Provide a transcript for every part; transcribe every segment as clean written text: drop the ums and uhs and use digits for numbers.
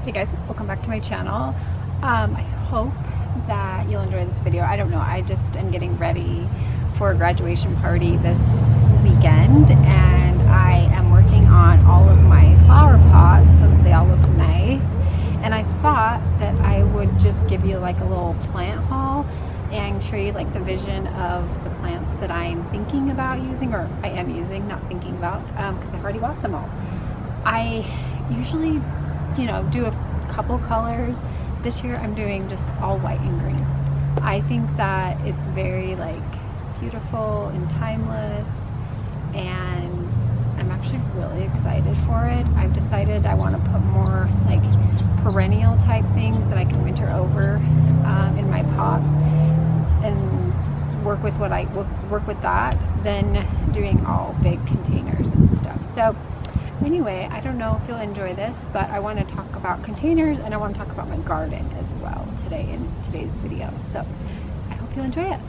Hey guys, welcome back to my channel. I hope that you'll enjoy this video. I don't know, I just am getting ready for a graduation party this weekend, and I am working on all of my flower pots so that they all look nice. And I thought that I would just give you like a little plant haul and show you like the vision of the plants that I'm thinking about using, or I am using, not thinking about, because I've already bought them all. I usually do a couple colors. This year I'm doing just all white and green. I think that it's very like beautiful and timeless, and I'm actually really excited for it. I've decided I want to put more like perennial type things that I can winter over in my pots and work with that than doing all big containers and stuff. So anyway, I don't know if you'll enjoy this, but I want to talk about containers and I want to talk about my garden as well today in today's video. So I hope you'll enjoy it.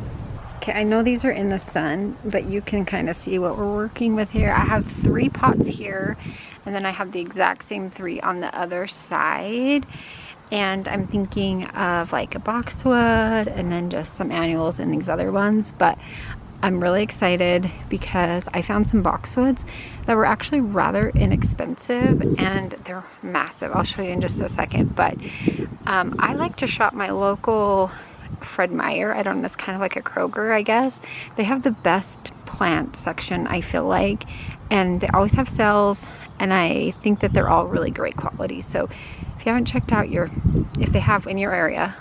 Okay, I know these are in the sun, but you can kind of see what we're working with here. I have 3 pots here, and then I have the exact same 3 on the other side. And I'm thinking of like a boxwood and then just some annuals in these other ones, but I'm really excited because I found some boxwoods that were actually rather inexpensive and they're massive. I'll show you in just a second, but I like to shop my local Fred Meyer. I don't know, it's kind of like a Kroger, I guess. They have the best plant section, I feel like, and they always have sales, and I think that they're all really great quality. So if you haven't checked out if they have in your area,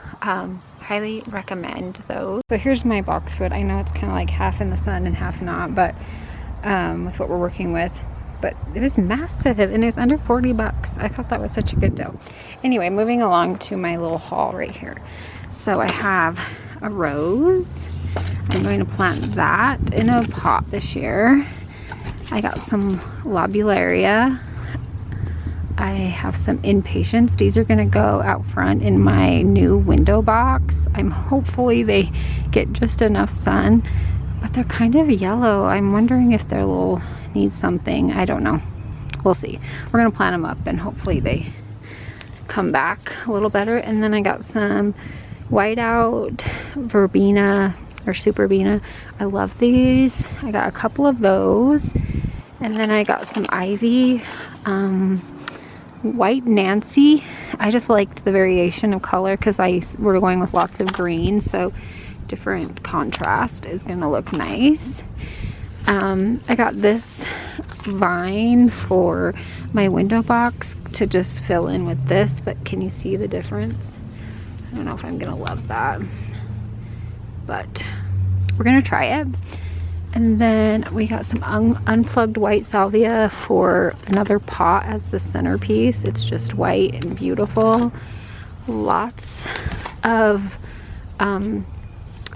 highly recommend those. So here's my boxwood. I know it's kind of like half in the sun and half not, but with what we're working with. But it was massive and it was under 40 bucks. I thought that was such a good deal. Anyway, moving along to my little haul right here. So I have a rose. I'm going to plant that in a pot this year. I got some lobularia. I have some impatiens. These are going to go out front in my new window box. Hopefully they get just enough sun, but they're kind of yellow. I'm wondering if they're need something. I don't know. We'll see. We're going to plant them up and hopefully they come back a little better. And then I got some whiteout verbena or superbena. I love these. I got a couple of those. And then I got some ivy. White Nancy. I just liked the variation of color because we're going with lots of green, so different contrast is going to look nice. I got this vine for my window box to just fill in with this, but can you see the difference? I don't know if I'm going to love that, but we're going to try it. And then we got some unplugged white salvia for another pot as the centerpiece. It's just white and beautiful. Lots of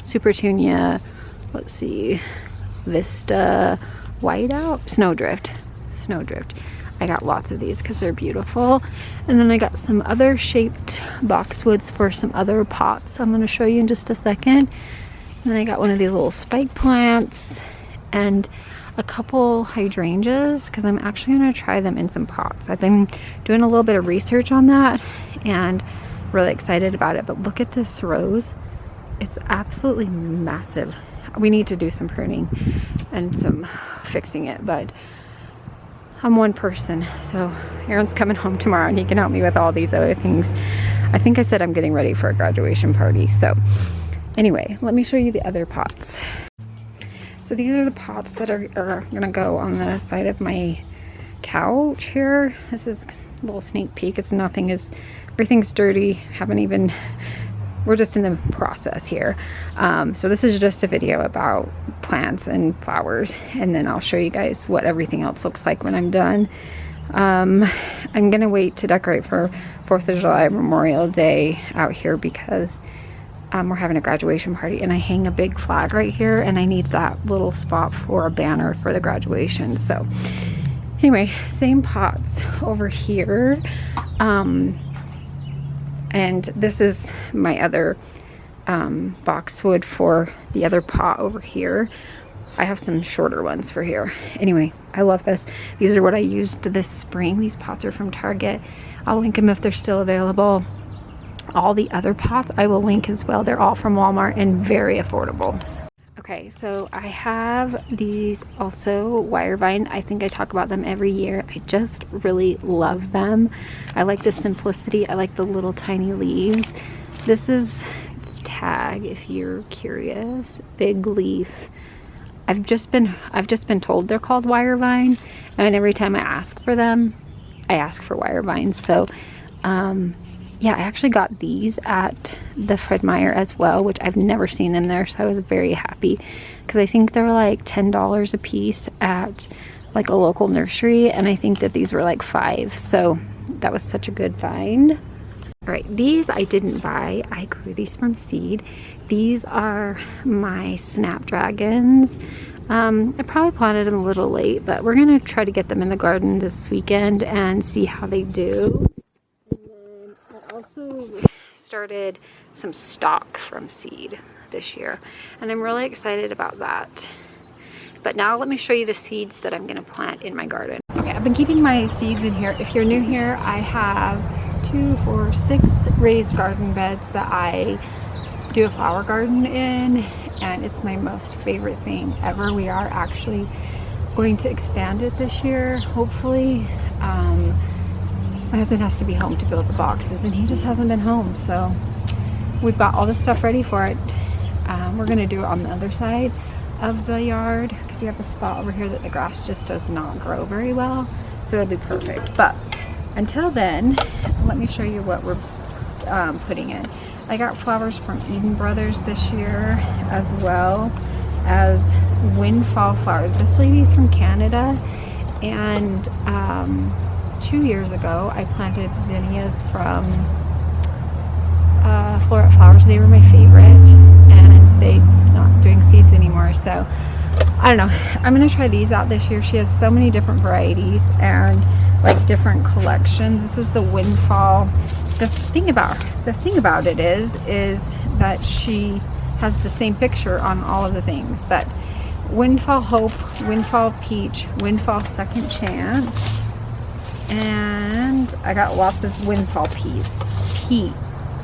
Supertunia, let's see, vista, whiteout, snowdrift. I got lots of these because they're beautiful. And then I got some other shaped boxwoods for some other pots I'm going to show you in just a second. And then I got one of these little spike plants and a couple hydrangeas because I'm actually going to try them in some pots. I've been doing a little bit of research on that and really excited about it. But look at this rose. It's absolutely massive. We need to do some pruning and some fixing it, but I'm one person, so Aaron's coming home tomorrow and he can help me with all these other things. I think I said I'm getting ready for a graduation party, so anyway, let me show you the other pots. So these are the pots that are gonna go on the side of my couch here. This is a little sneak peek. Everything's dirty. We're just in the process here. So this is just a video about plants and flowers, and then I'll show you guys what everything else looks like when I'm done. I'm gonna wait to decorate for 4th of July, Memorial Day out here because we're having a graduation party and I hang a big flag right here and I need that little spot for a banner for the graduation. So anyway, same pots over here. And this is my other boxwood for the other pot over here. I have some shorter ones for here. Anyway, I love this. These are what I used this spring. These pots are from Target. I'll link them if they're still available. All the other pots I will link as well. They're all from Walmart and very affordable. Okay, so I have these also wire vine. I think I talk about them every year. I just really love them. I like the simplicity. I like the little tiny leaves. This is the tag if you're curious. Big leaf. I've just been told they're called wire vine, and every time I ask for them, I ask for wire vines. So yeah, I actually got these at the Fred Meyer as well, which I've never seen in there, so I was very happy because I think they were like $10 a piece at like a local nursery, and I think that these were like $5, so that was such a good find. All right, these I didn't buy. I grew these from seed. These are my snapdragons. I probably planted them a little late, but we're gonna try to get them in the garden this weekend and see how they do. Also started some stock from seed this year, and I'm really excited about that. But now let me show you the seeds that I'm going to plant in my garden. Okay, I've been keeping my seeds in here. If you're new here, I have 2, 4, 6 raised garden beds that I do a flower garden in, and it's my most favorite thing ever. We are actually going to expand it this year, hopefully. My husband has to be home to build the boxes, and he just hasn't been home, so we've got all the stuff ready for it. We're going to do it on the other side of the yard because we have a spot over here that the grass just does not grow very well, so it'll be perfect. But until then, let me show you what we're putting in. I got flowers from Eden Brothers this year, as well as windfall flowers. This lady's from Canada, and 2 years ago I planted zinnias from Floret Flowers. They were my favorite, and they're not doing seeds anymore, so I don't know. I'm gonna try these out this year. She has so many different varieties and like different collections. This is the windfall. The thing about it is that she has the same picture on all of the things, but Windfall Hope, Windfall Peach, Windfall Second Chance, and I got lots of Windfall Peace,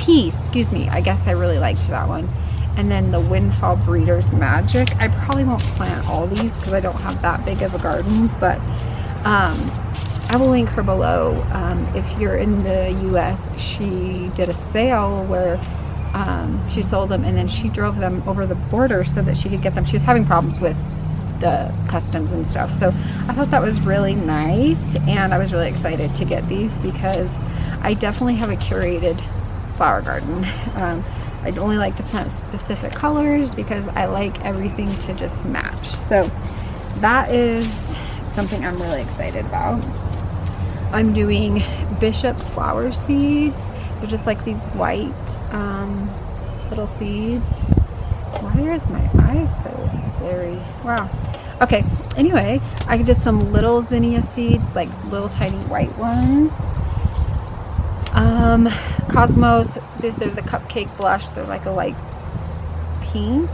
excuse me. I guess I really liked that one. And then the Windfall Breeder's Magic. I probably won't plant all these because I don't have that big of a garden, but I will link her below. If you're in the US, she did a sale where she sold them, and then she drove them over the border so that she could get them. She was having problems with the customs and stuff, so I thought that was really nice, and I was really excited to get these because I definitely have a curated flower garden. I'd only like to plant specific colors because I like everything to just match. So that is something I'm really excited about. I'm doing Bishop's flower seeds. They're just like these white little seeds. Why is my eye so blurry? Wow. Okay, anyway, I did some little zinnia seeds, like little tiny white ones. Cosmos, these are the cupcake blush. They're like a light pink.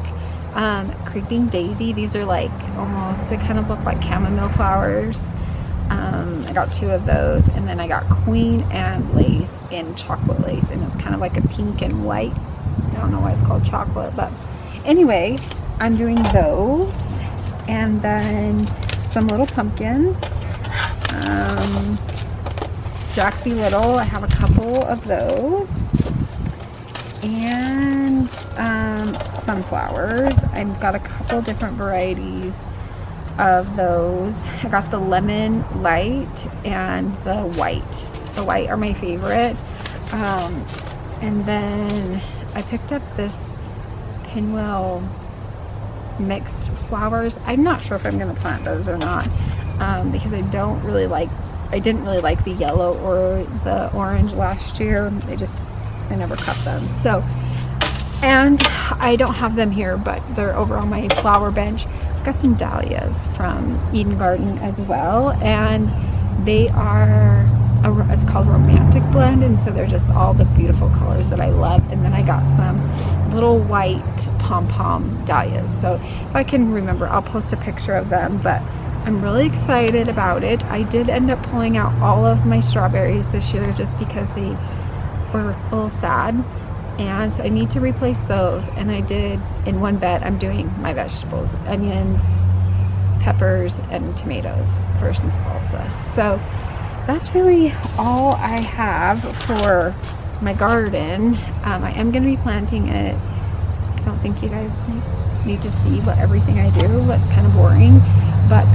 Creeping Daisy, these are like almost, they kind of look like chamomile flowers. I got 2 of those, and then I got Queen Anne lace in chocolate lace, and it's kind of like a pink and white. I don't know why it's called chocolate, but anyway, I'm doing those, and then some little pumpkins. Jack Be Little, I have a couple of those, and sunflowers. I've got a couple different varieties of those. I got the lemon light and the white. The white are my favorite. And then I picked up this pinwheel mixed flowers. I'm not sure if I'm going to plant those or not, because I didn't really like the yellow or the orange last year. I never cut them. So, and I don't have them here, but they're over on my flower bench. I've got some dahlias from Eden Garden as well, and they are it's called Romantic Blend, and so they're just all the beautiful colors that I love. And then I got some little white pom-pom dahlias, so if I can remember I'll post a picture of them, but I'm really excited about it. I did end up pulling out all of my strawberries this year just because they were a little sad, and so I need to replace those. And I did, in one bed, I'm doing my vegetables, onions, peppers, and tomatoes for some salsa. So that's really all I have for my garden. I am going to be planting it. I don't think you guys need to see what everything I do. That's kind of boring, but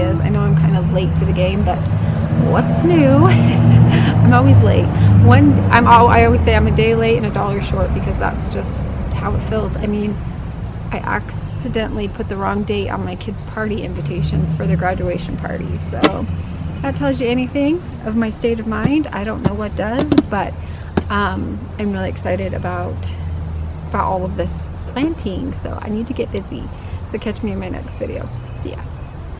I know I'm kind of late to the game, but what's new? I'm always late. I always say I'm a day late and a dollar short, because that's just how it feels. I mean, I accidentally put the wrong date on my kids' party invitations for their graduation parties. So if that tells you anything of my state of mind, I don't know what does, but I'm really excited about all of this planting. So I need to get busy. So catch me in my next video. See ya.